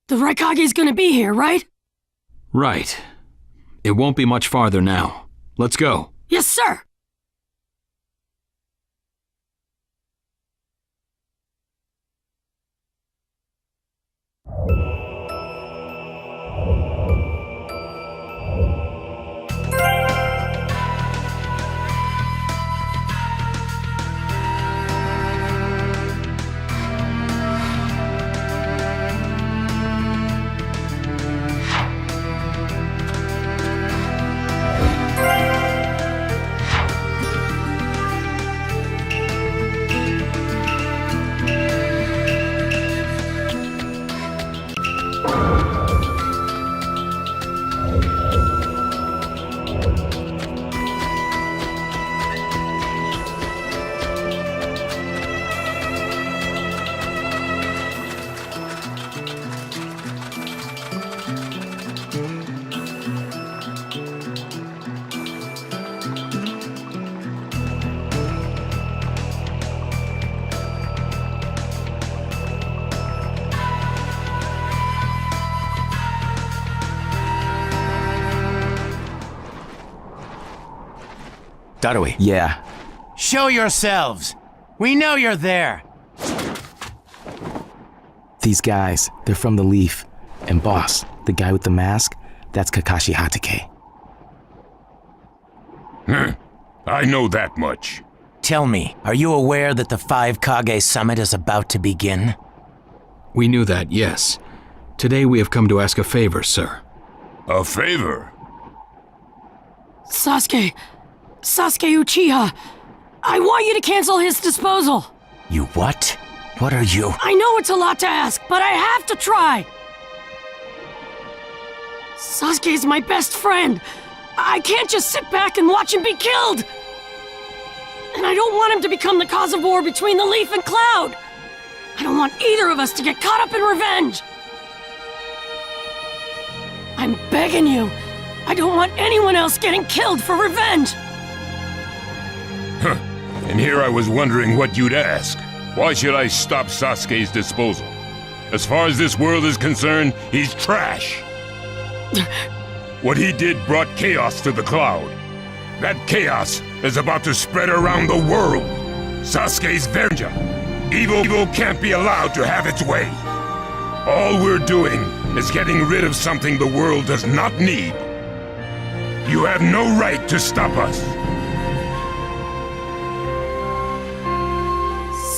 The Raikage's gonna be here, right? Right. It won't be much farther now. Let's go. Yes, sir! Tobi. Yeah. Show yourselves! We know you're there! These guys, they're from the Leaf. And boss, the guy with the mask, that's Kakashi Hatake. I know that much. Tell me, are you aware that the 5 Kage Summit is about to begin? We knew that, yes. Today we have come to ask a favor, sir. A favor? Sasuke Uchiha, I want you to cancel his disposal. You what? What are you? I know it's a lot to ask, but I have to try. Sasuke's my best friend. I can't just sit back and watch him be killed. And I don't want him to become the cause of war between the Leaf and Cloud. I don't want either of us to get caught up in revenge. I'm begging you. I don't want anyone else getting killed for revenge. Huh. And here I was wondering what you'd ask. Why should I stop Sasuke's disposal? As far as this world is concerned, he's trash. What he did brought chaos to the Cloud. That chaos is about to spread around the world. Sasuke's vengeance. Evil can't be allowed to have its way. All we're doing is getting rid of something the world does not need. You have no right to stop us.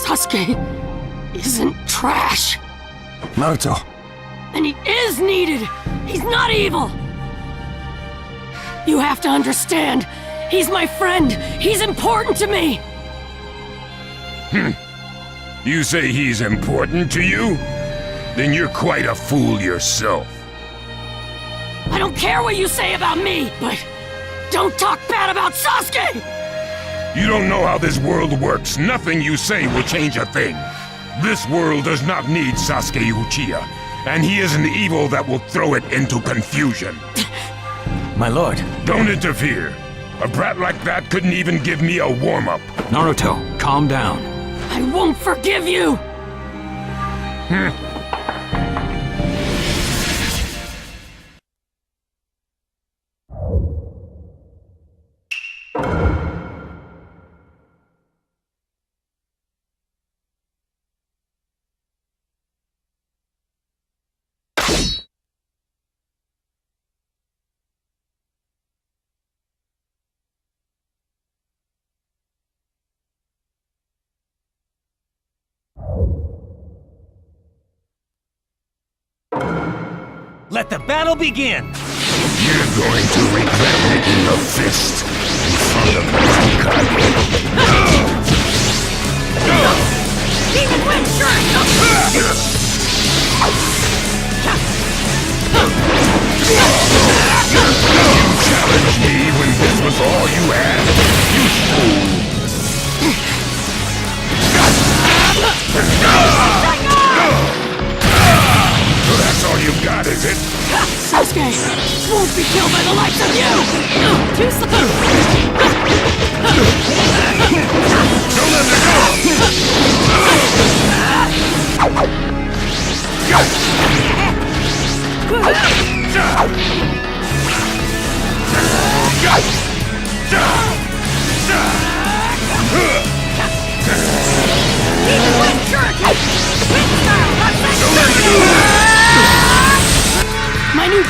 Sasuke isn't trash. Naruto. And he is needed. He's not evil. You have to understand. He's my friend. He's important to me. You say he's important to you? Then you're quite a fool yourself. I don't care what you say about me, but don't talk bad about Sasuke! You don't know how this world works. Nothing you say will change a thing. This world does not need Sasuke Uchiha, and he is an evil that will throw it into confusion. My lord. Don't interfere. A brat like that couldn't even give me a warm-up. Naruto, calm down. I won't forgive you! Let the battle begin! You're going to regret making a fist in front of the kage. Demon Wind Strike! You challenged me when this was all you had? You fool! That's all you got, is it? Sasuke won't be killed by the likes of you! Too slow! Don't let her go!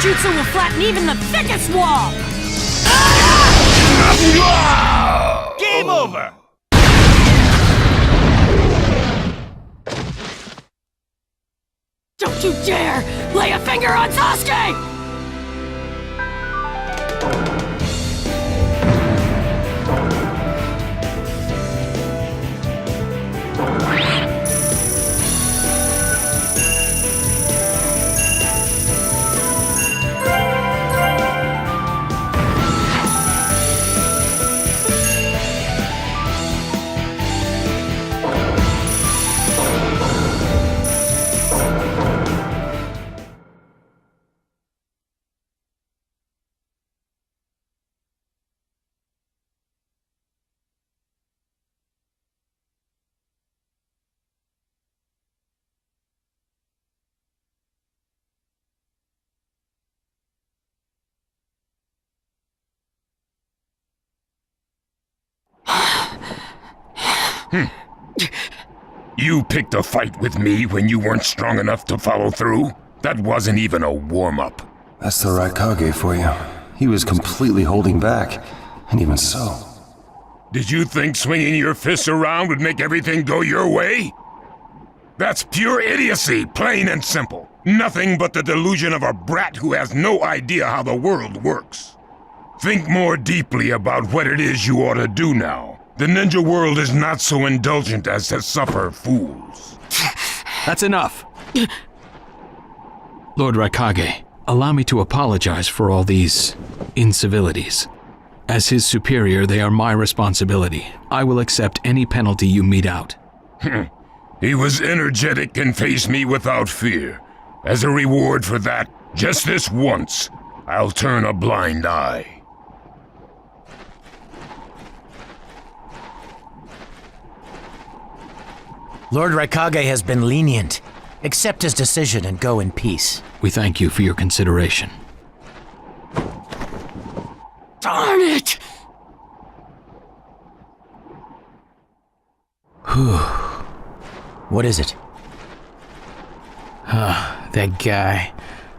jutsu will flatten even the thickest wall! Game over! Don't you dare lay a finger on Sasuke! You picked a fight with me when you weren't strong enough to follow through? That wasn't even a warm-up. That's the right kage for you. He was completely holding back, and even so. Did you think swinging your fists around would make everything go your way? That's pure idiocy, plain and simple. Nothing but the delusion of a brat who has no idea how the world works. Think more deeply about what it is you ought to do now. The ninja world is not so indulgent as to suffer fools. That's enough. Lord Raikage, allow me to apologize for all these incivilities. As his superior, they are my responsibility. I will accept any penalty you mete out. He was energetic and faced me without fear. As a reward for that, just this once, I'll turn a blind eye. Lord Raikage has been lenient. Accept his decision and go in peace. We thank you for your consideration. Darn it! What is it? That guy.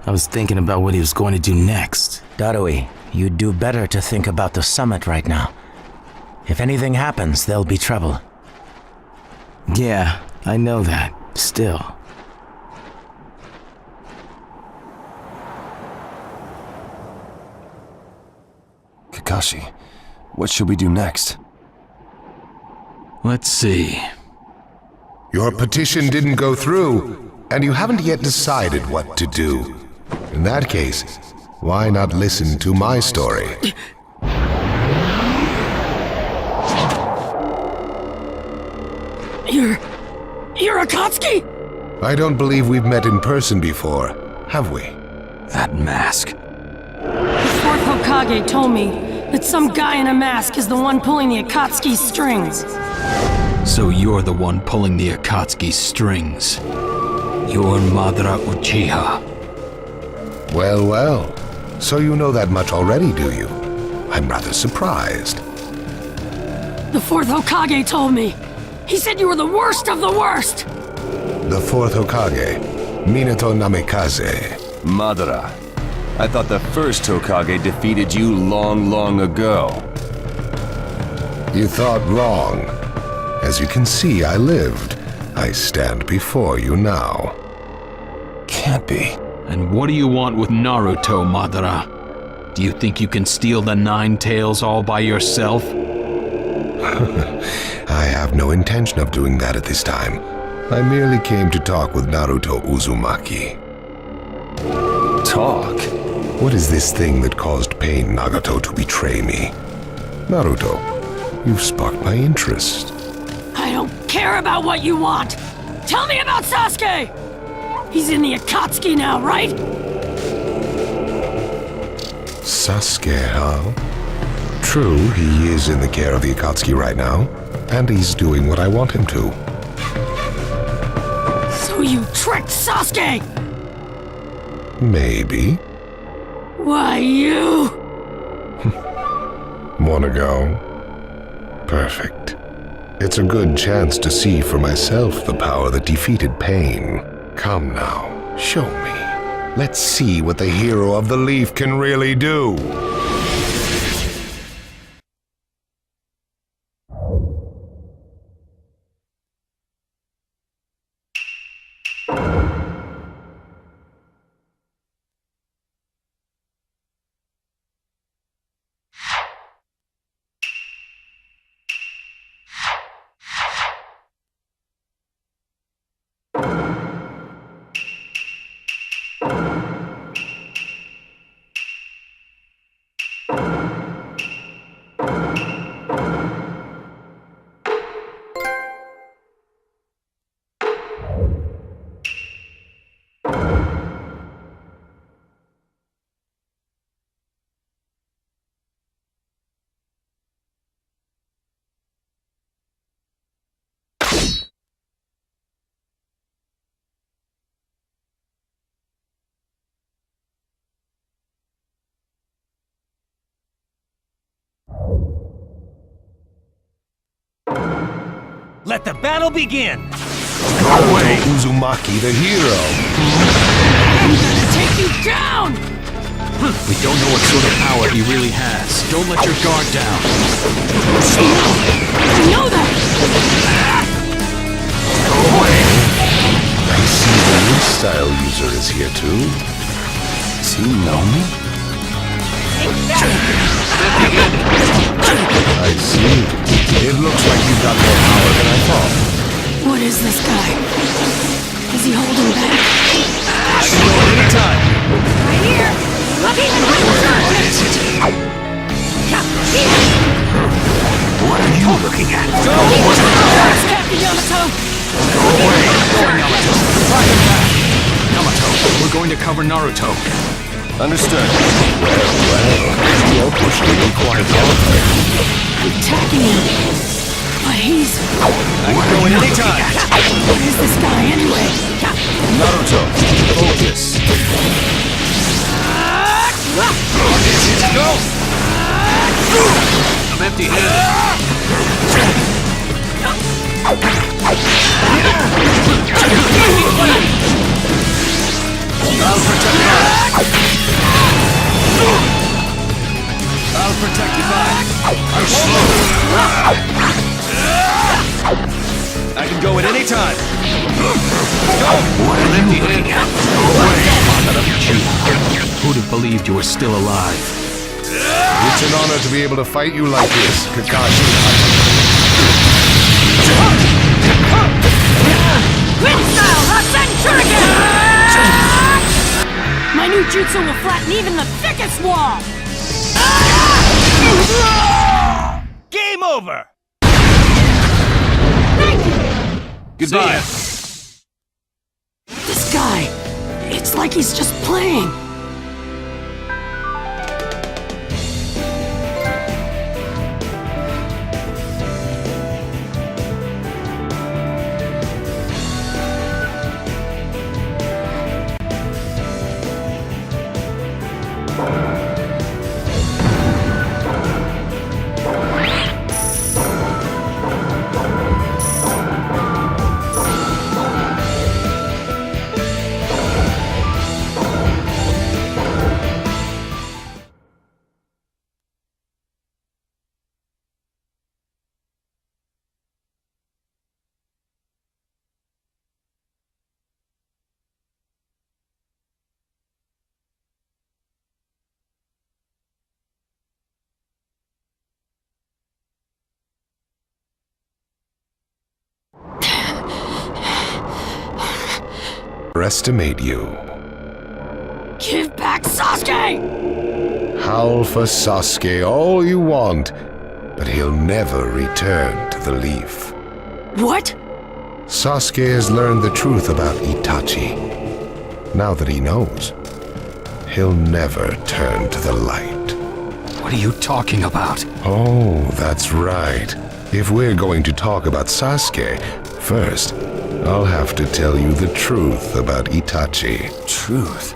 I was thinking about what he was going to do next. Darui, you'd do better to think about the summit right now. If anything happens, there'll be trouble. Yeah, I know that. Still. Kakashi, what should we do next? Let's see. Your petition didn't go through, and you haven't yet decided what to do. In that case, why not listen to my story? You're Akatsuki? I don't believe we've met in person before, have we? That mask. The fourth Hokage told me that some guy in a mask is the one pulling the Akatsuki's strings. So you're the one pulling the Akatsuki strings. You're Madara Uchiha. Well, well. So you know that much already, do you? I'm rather surprised. The fourth Hokage told me. He said you were the worst of the worst! The fourth Hokage, Minato Namikaze. Madara, I thought the first Hokage defeated you long, long ago. You thought wrong. As you can see, I lived. I stand before you now. Can't be. And what do you want with Naruto, Madara? Do you think you can steal the Nine Tails all by yourself? I have no intention of doing that at this time. I merely came to talk with Naruto Uzumaki. Talk? What is this thing that caused Pain Nagato to betray me? Naruto, you've sparked my interest. I don't care about what you want! Tell me about Sasuke! He's in the Akatsuki now, right? Sasuke, huh? True, he is in the care of the Akatsuki right now, and he's doing what I want him to. So you tricked Sasuke! Maybe. Why, you... Wanna go? Perfect. It's a good chance to see for myself the power that defeated Pain. Come now, show me. Let's see what the hero of the leaf can really do. Let the battle begin! Naruto Uzumaki, the hero. I'm gonna take you down! We don't know what sort of power he really has. Don't let your guard down. I know that! I see the new style user is here too. Does he know me? I see. It looks like you've got more power than I thought. What is this guy? Is he holding back? I can go at any time! Right here! Looking at my turn! What is it? What are you looking at? Captain Yamato! Go away! Yamato! Fight him back! Yamato, we're going to cover Naruto. Understood. Well, you're pushing me quite hard. Attacking him! But he's... I can go at any time! What is this guy anyway? Naruto, focus. What is it? Go! I'm empty-handed. I'll protect you back! I'll protect you back! I'm slow! I can go at any time! Go! What an empty-handed. Who'd have believed you were still alive? It's an honor to be able to fight you like this, Kakashi. Wind style! Rasen Shuriken! My new jutsu will flatten even the thickest wall! Game over! Goodbye. This guy, it's like he's just playing. Estimate you. Give back Sasuke! Howl for Sasuke all you want, but he'll never return to the leaf. What? Sasuke has learned the truth about Itachi. Now that he knows, he'll never turn to the light. What are you talking about? Oh, that's right. If we're going to talk about Sasuke, first, I'll have to tell you the truth about Itachi. Truth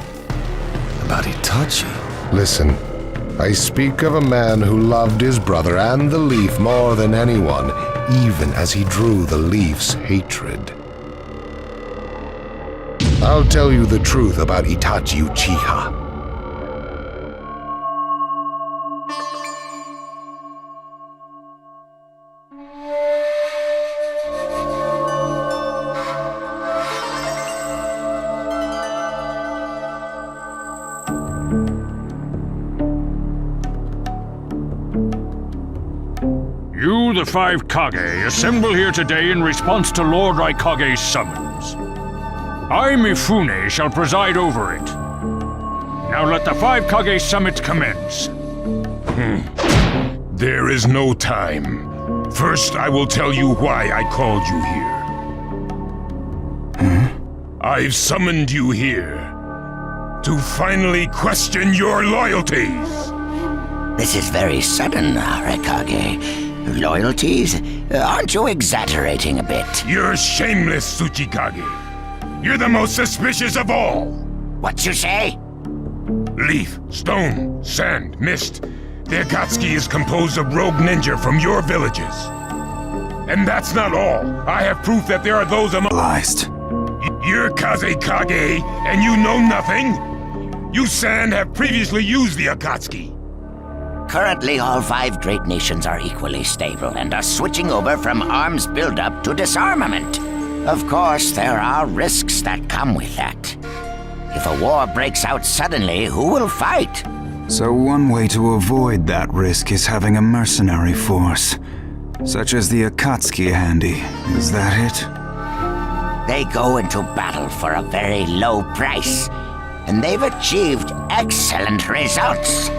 about Itachi. Listen, I speak of a man who loved his brother and the leaf more than anyone, even as he drew the leaf's hatred. I'll tell you the truth about Itachi Uchiha. You, the five kage, assemble here today in response to Lord Raikage's summons. I, Mifune, shall preside over it. Now let the five kage summit commence. There is no time. First, I will tell you why I called you here. I've summoned you here to finally question your loyalties. This is very sudden, Raikage. Loyalties? Aren't you exaggerating a bit? You're shameless, Tsuchikage. You're the most suspicious of all. What you say? Leaf, stone, sand, mist. The Akatsuki is composed of rogue ninja from your villages. And that's not all. I have proof that there are those among— You're Kaze Kage, and you know nothing? You Sand have previously used the Akatsuki. Currently, all five great nations are equally stable and are switching over from arms buildup to disarmament. Of course, there are risks that come with that. If a war breaks out suddenly, who will fight? So one way to avoid that risk is having a mercenary force, such as the Akatsuki handy. Is that it? They go into battle for a very low price, and they've achieved excellent results.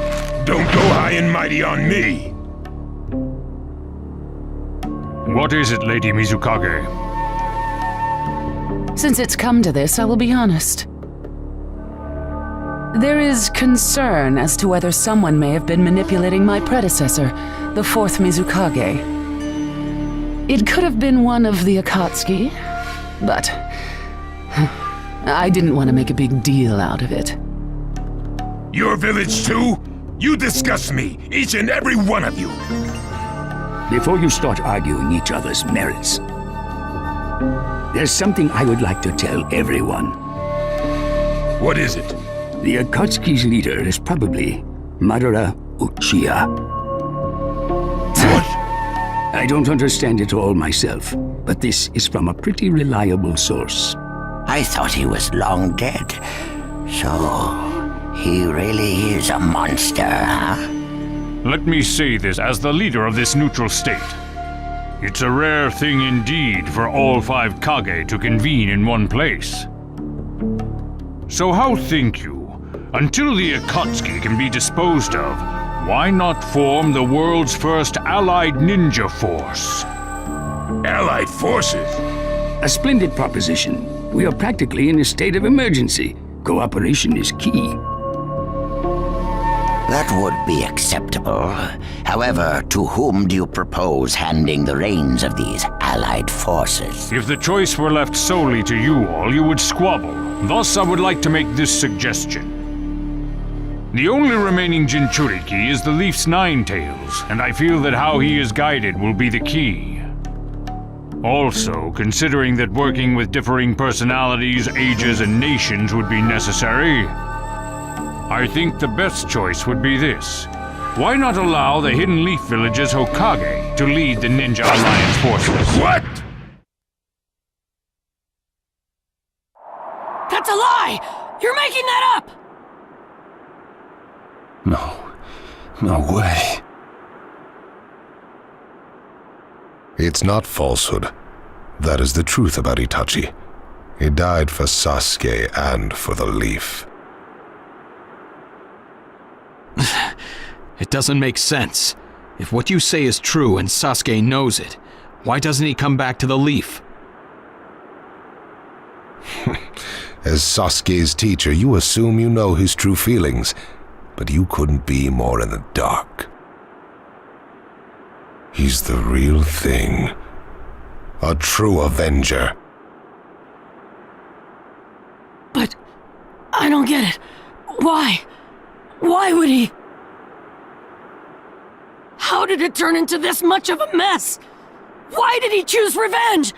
Don't go high and mighty on me! What is it, Lady Mizukage? Since it's come to this, I will be honest. There is concern as to whether someone may have been manipulating my predecessor, the fourth Mizukage. It could have been one of the Akatsuki, but I didn't want to make a big deal out of it. Your village too? You disgust me, each and every one of you! Before you start arguing each other's merits, there's something I would like to tell everyone. What is it? The Akatsuki's leader is probably Madara Uchiha. What? I don't understand it all myself, but this is from a pretty reliable source. I thought he was long dead. So, he really is a monster, huh? Let me say this as the leader of this neutral state. It's a rare thing indeed for all five kage to convene in one place. So how think you? Until the Akatsuki can be disposed of, why not form the world's first allied ninja force? Allied forces? A splendid proposition. We are practically in a state of emergency. Cooperation is key. That would be acceptable. However, to whom do you propose handing the reins of these allied forces? If the choice were left solely to you all, you would squabble. Thus, I would like to make this suggestion. The only remaining Jinchuriki is the Leaf's Nine Tails, and I feel that how he is guided will be the key. Also, considering that working with differing personalities, ages, and nations would be necessary, I think the best choice would be this. Why not allow the Hidden Leaf Village's Hokage to lead the Ninja Alliance forces? What? That's a lie! You're making that up! No way. It's not falsehood. That is the truth about Itachi. He died for Sasuke and for the Leaf. It doesn't make sense. If what you say is true and Sasuke knows it, why doesn't he come back to the Leaf? As Sasuke's teacher, you assume you know his true feelings, but you couldn't be more in the dark. He's the real thing. A true Avenger. But I don't get it. Why? Why would he? How did it turn into this much of a mess? Why did he choose revenge?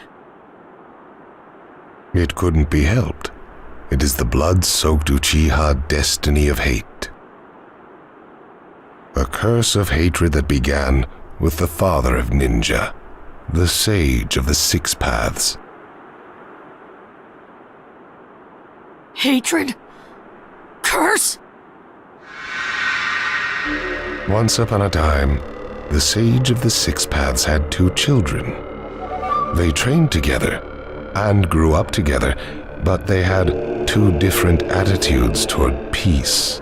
It couldn't be helped. It is the blood-soaked Uchiha destiny of hate. A curse of hatred that began with the father of ninja, the sage of the Six Paths. Hatred? Curse? Once upon a time, the sage of the Six Paths had 2 children. They trained together and grew up together, but they had 2 different attitudes toward peace.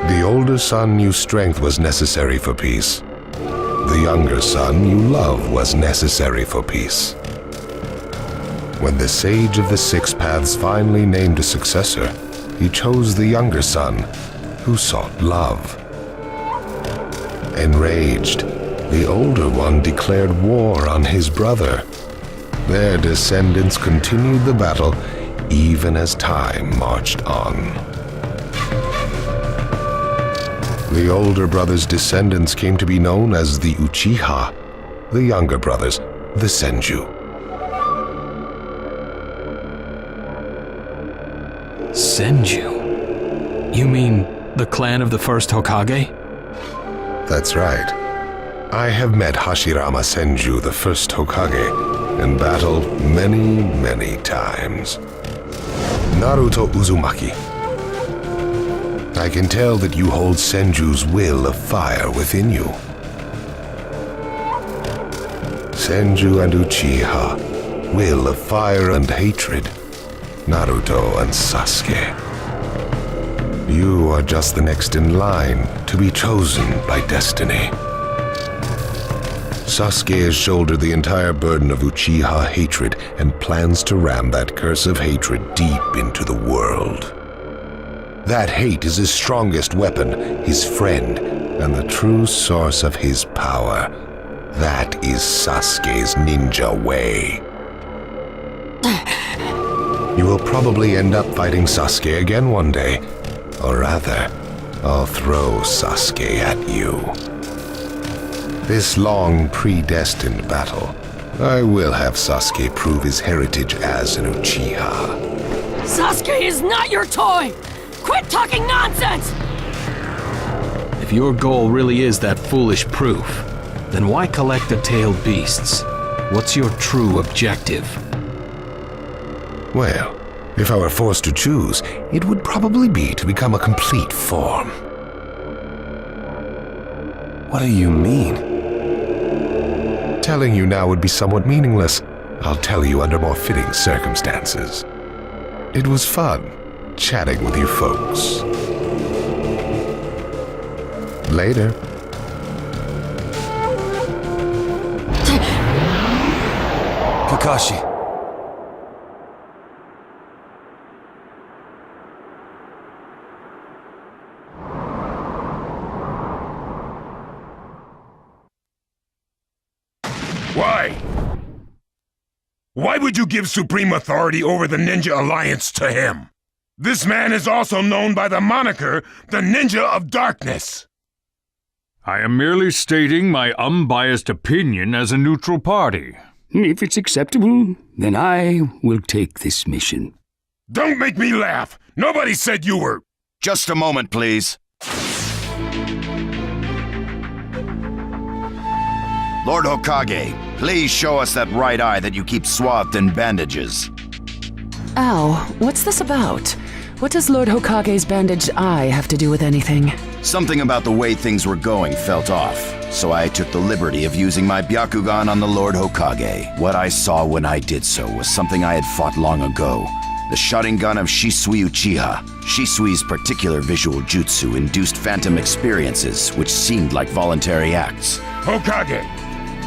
The older son knew strength was necessary for peace. The younger son knew love was necessary for peace. When the sage of the Six Paths finally named a successor, he chose the younger son, who sought love. Enraged, the older one declared war on his brother. Their descendants continued the battle even as time marched on. The older brother's descendants came to be known as the Uchiha, the younger brothers, the Senju. Senju? You mean the clan of the first Hokage? That's right. I have met Hashirama Senju, the first Hokage, in battle many, many times. Naruto Uzumaki. I can tell that you hold Senju's will of fire within you. Senju and Uchiha, will of fire and hatred. Naruto and Sasuke. You are just the next in line to be chosen by destiny. Sasuke has shouldered the entire burden of Uchiha hatred and plans to ram that curse of hatred deep into the world. That hate is his strongest weapon, his friend, and the true source of his power. That is Sasuke's ninja way. You will probably end up fighting Sasuke again one day. Or rather, I'll throw Sasuke at you. This long, predestined battle, I will have Sasuke prove his heritage as an Uchiha. Sasuke is not your toy! Quit talking nonsense! If your goal really is that foolish proof, then why collect the tailed beasts? What's your true objective? Well, if I were forced to choose, it would probably be to become a complete form. What do you mean? Telling you now would be somewhat meaningless. I'll tell you under more fitting circumstances. It was fun chatting with you folks. Later. Kakashi. Why? Why would you give supreme authority over the Ninja Alliance to him? This man is also known by the moniker, the Ninja of Darkness. I am merely stating my unbiased opinion as a neutral party. If it's acceptable, then I will take this mission. Don't make me laugh! Nobody said you were... Just a moment, please. Lord Hokage, please show us that right eye that you keep swathed in bandages. Ow, what's this about? What does Lord Hokage's bandaged eye have to do with anything? Something about the way things were going felt off, so I took the liberty of using my Byakugan on the Lord Hokage. What I saw when I did so was something I had fought long ago. The Sharingan of Shisui Uchiha. Shisui's particular visual jutsu induced phantom experiences, which seemed like voluntary acts. Hokage,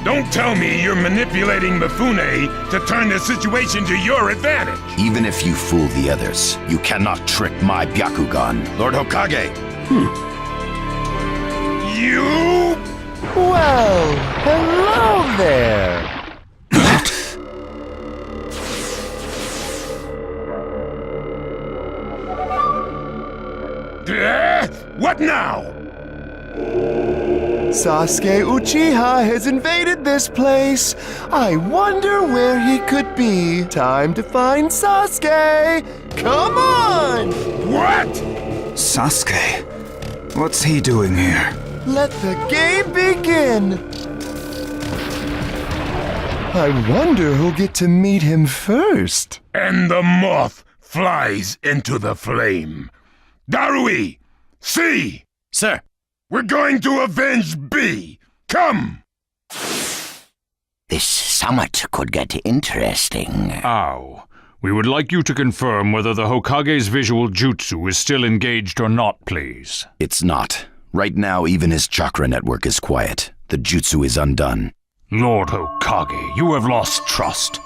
don't tell me you're manipulating Mifune to turn the situation to your advantage. Even if you fool the others, you cannot trick my Byakugan. Lord Hokage! You... Well, hello there! What now? Sasuke Uchiha has invaded this place. I wonder where he could be. Time to find Sasuke. Come on! What? Sasuke? What's he doing here? Let the game begin. I wonder who'll get to meet him first. And the moth flies into the flame. Darui! C! Sir! We're going to avenge B! Come! This summit could get interesting. Ow. We would like you to confirm whether the Hokage's visual jutsu is still engaged or not, please. It's not. Right now, even his chakra network is quiet. The jutsu is undone. Lord Hokage, you have lost trust.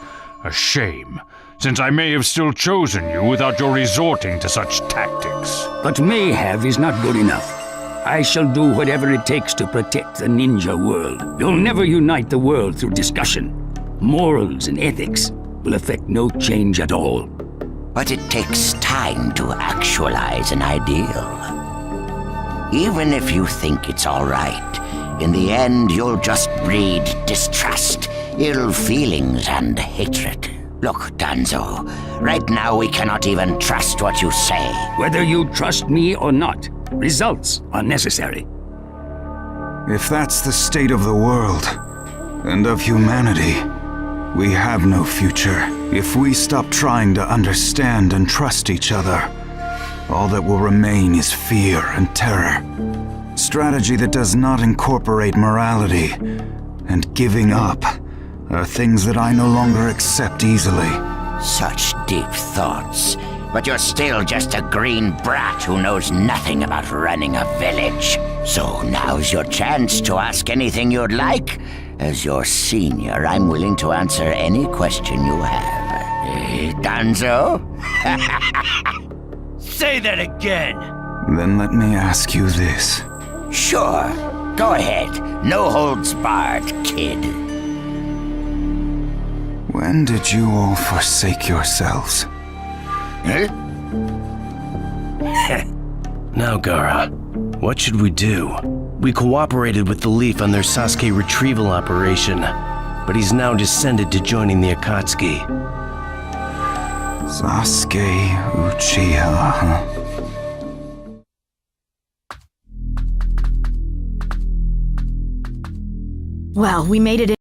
A shame, since I may have still chosen you without your resorting to such tactics. But may have is not good enough. I shall do whatever it takes to protect the ninja world. You'll never unite the world through discussion. Morals and ethics will affect no change at all. But it takes time to actualize an ideal. Even if you think it's all right, in the end you'll just breed distrust, ill feelings, and hatred. Look, Danzo, right now we cannot even trust what you say. Whether you trust me or not, results are necessary. If that's the state of the world, and of humanity, we have no future. If we stop trying to understand and trust each other, all that will remain is fear and terror. Strategy that does not incorporate morality and giving up are things that I no longer accept easily. Such deep thoughts. But you're still just a green brat who knows nothing about running a village. So now's your chance to ask anything you'd like. As your senior, I'm willing to answer any question you have. Danzo? Say that again! Then let me ask you this. Sure. Go ahead. No holds barred, kid. When did you all forsake yourselves? Now, Gaara, what should we do? We cooperated with the Leaf on their Sasuke retrieval operation, but he's now descended to joining the Akatsuki. Sasuke Uchiha, huh? Well, we made it in.